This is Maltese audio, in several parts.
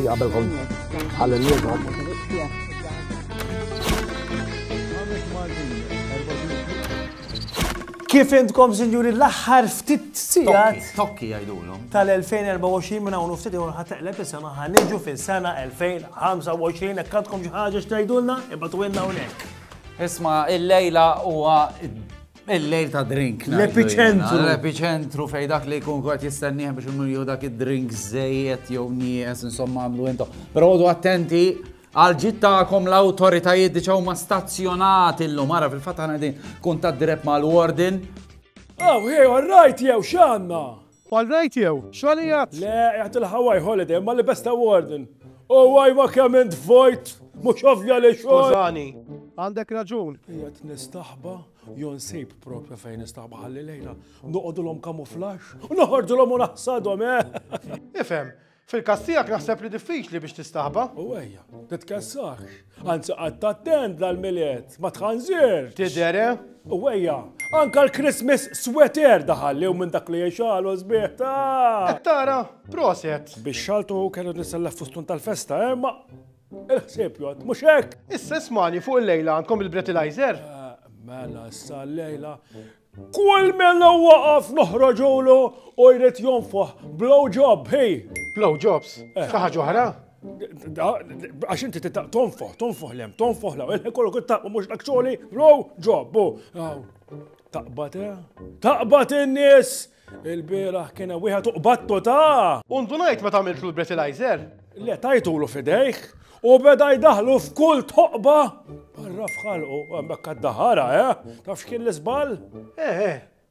قبلهم على اليد. Kif intkom, sinjuri, l-aħħar ftit sigħat Tokki jgħidulhom. tal-2024 minn hawn ftit jew ħataqleb is-sena ħaniġu fis-sena 2025 hekk għandkom xi ħaġa x'tgħidulna ibgħatu lna hawnhekk. Isma' il-lejla huwa il-lejl ta' drink. L-epiċentru. L-epiċentru fejn dak li jkun kwart jistennieh biex imur dak id-drink żejjed jew nies insomma għamlu intom. Però għodu attenti għal-ġid tagħkom l-awtoritajiet diġà huma stazzjonati llum ara fil-fatt aħna qegħdin kuntatt dirett mal-warden. Hey, all right jew x'għandna? All right jew, x'għalijat? Le, jgħat il-Hawaii holiday, ma li besta warden. Why ma kement vojt, mux ovvja li xogħol. Skużani, għandek raġun. Jgħat nistaħba, jon sejb propja fejn nistaħba ħalli lejla. Noqodulhom kamuflax, u noħordulhom u naħsadhom, Ifhem, fil-kastijak naħseb li diffiċli biex tistaħba. U għajja, titkassax. Anzi għad tattend dal-miliet, ma tħanżir. Tidere? U għajja, anka l-Christmas sweater daħalli u minn dak li jiexalu zbiħta. Tara, proset. Biex xaltu kellu nisellef fustun tal-festa, ma il-ħsib jgħat, mux hekk. Issa smani fuq il-lejla għandkom il-breathalyzer? Mela, issa l-lejla. Kull minna waqaf noħroġulu u jrid jonfoħ blow job, hey. Blow jobs? Xaħġa oħra? Għax inti tonfoħ lem, il kollu kut taqba mux dak xoli, blow job, bu. Taqbat, Taqbat in-nies. Il-biraħ kiena wieħed uqbattu ta'. Undunajt ma tagħmiltu l-breathalyzer? Le tajtulu fidejh u beda jdaħlu f'kull toqba. Barra fħalqu, għambek għad-daħara, Taf x'kien l-isbal?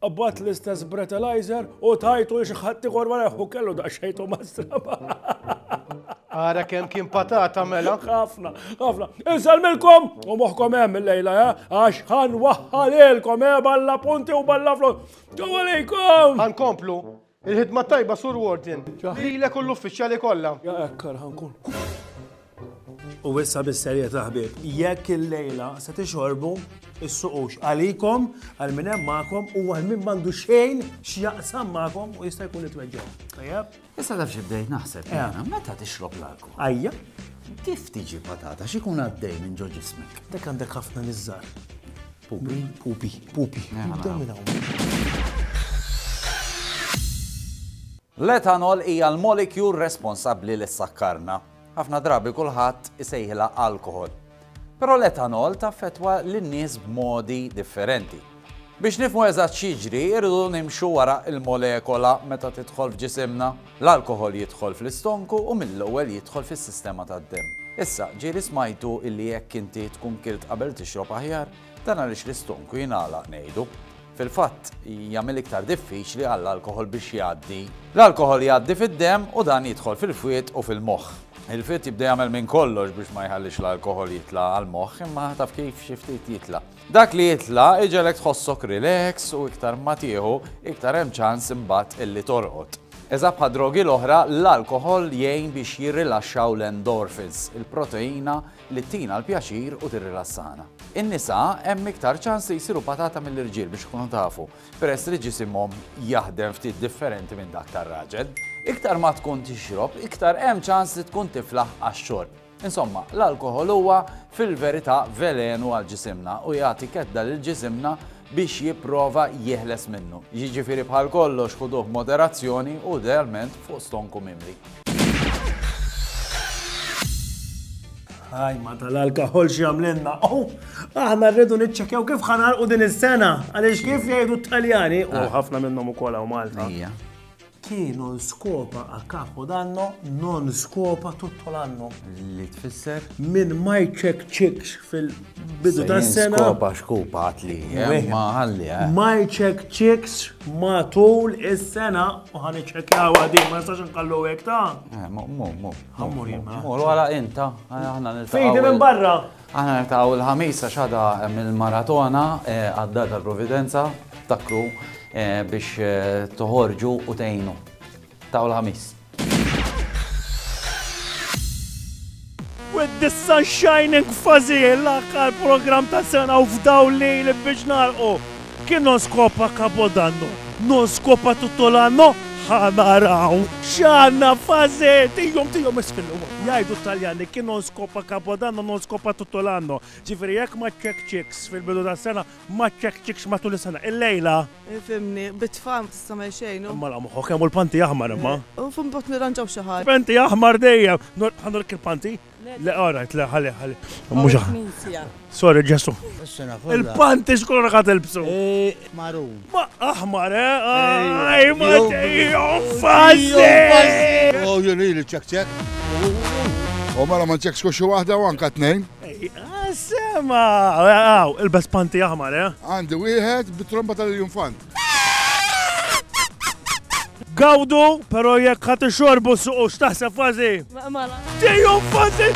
Qabbat l-istess breathalyzer u tajtu li xaħatti għorba u kellu daċċejtu mastraba. Għara kem kien patata mela. ħafna. Insalmilkom u moħkom hemm il-lejla, għax ħan waħħalilkom, balla punti u balla flot. Ġew għalejkom! Ħankomplu, il-ħidma tajba sur Warden. Lilek u l-uffiċjali kollha. Ekkar ħankun. U issa bis-serjetà ħbieb, jekk il-lejla se tixorbu is-suqux għalikom, għal min hemm magħkom u għal min m'għandu xejn x'jaqsam magħkom u jista' jkun itweġġew. Tajjeb? Issa taf xi bdejt naħseb meta tixrob l-alkohol. Ajja. Kif tiġi patata x'ikun għaddej minn ġo ġismek? Dak għandek ħafna niżżar. Pupi. Nibdew minn hawn. L-etanol hija l-molekul responsabbli li sakkarna. Ħafna drabi kulħadd isejħilha alkohol. Però l-etanol taffettwa lin-nies b'modi differenti. Biex nifhmu eżatt x'jiġri, irridu nimxu wara l-molekola meta tidħol f'ġisimna. L-alkohol jidħol fl-istonku u mill-ewwel jidħol fis-sistema tad-demm. Issa, ġieli smajtu illi jekk inti tkun kilt qabel tixrob aħjar, dan għaliex l-istonku jingħalaq ngħidu. Fil-fatt, jagħmel iktar diffiċli għall-alkohol biex jgħaddi. L-alkohol jgħaddi fid-demm u dan jidħol fil-fwied u fil-moħħ. Il-fit jibda jagħmel minn kollox biex ma jħallix l-alkohol jitla għal-moħħ, imma taf kif xi ftit jitla. Dak li jitla iġelek tħossok relax u iktar ma tieħu iktar hemm ċans imbagħad illi torqod. Eżatt bħal drogi l-oħra, l-alkohol jgħin biex jirrilaxxaw l-endorphins, il-proteina li tina l-pjaċir u tirrilassana. In-nisa hemm iktar ċans li jsiru patata mill-irġiel biex ikunu tafu, peress li ġisimhom jaħdem ftit differenti minn dak tar-raġel. Iktar ma tkun tixrob, iktar hemm ċans li tkun tiflaħ għax-xorb. Insomma, l-alkohol huwa fil-verità velenu għal ġisimna u jagħti kedda lil ġisimna biex jipprova jeħles minnu. Jiġifieri bħal kollox ħuduh moderazzjoni u idealment fuq stonku mimli. Ma tal-alkohol xi għamlinna. Aħna rridu niċċekkjaw kif ħanarqu din is-sena għaliex kif jgħidu t-Taljani u ħafna minnhom ukoll hawn Malta. Kienu skopa a capo d'anno, non skopa tutto l'anno. Li tfisser? Min ma jċekċikx fil-bidu tas-sena. Skopa xkupa għatli, ma ħalli. Ma jċekċikx matul is-sena u ħan iċċekkjaw għadi, ma nistax nqallu hekk ta'. Ħammur jimma. Mur wara inta, Fejdi minn barra. Aħna niltaqgħu l-ħamisa xada mill-maratona għadda tal-Providenza, takru biex toħorġu u tgħinu. Taw l-ħamis. With the sun shining fuzzy, l-aħħar program ta' sena u f'daw lejl biex narqu. Kienu skopa Capodanno. non skopa tutto l'anno, ħanaraw. Xanna faze, tijom isfillu. Jajdu taljani, kien non skopa Capodanno, non skopa tutto l'anno. Ġifiri, jek ma ċek fil-bidu ta' sena, ma ċek matul is-sena. Il-lejla. Fimni, bitfam t-samaj xejn. Ma la muħu, kemm l-panti jaħmar imma. U fim bot niranġaw xaħar. Panti jaħmar dejjem. Ħandur il-panti? Le, alright, le, ħalli. Mux Sorry, ġesu. Il-panti xkun raħat il-bsu. Marum. Ma aħmar, Aj, ma tijom fazi! Oh, jenili, ċek. U mela ma ċek skoxu wahda u anka tnejn. Sema, il-bes panti aħmar, Għandi wieħed bit-tromba tal-Junfant. Gawdu, pero jekk ħat xorbu suqu xtaħseb fazi. Mala. Tijom fazi!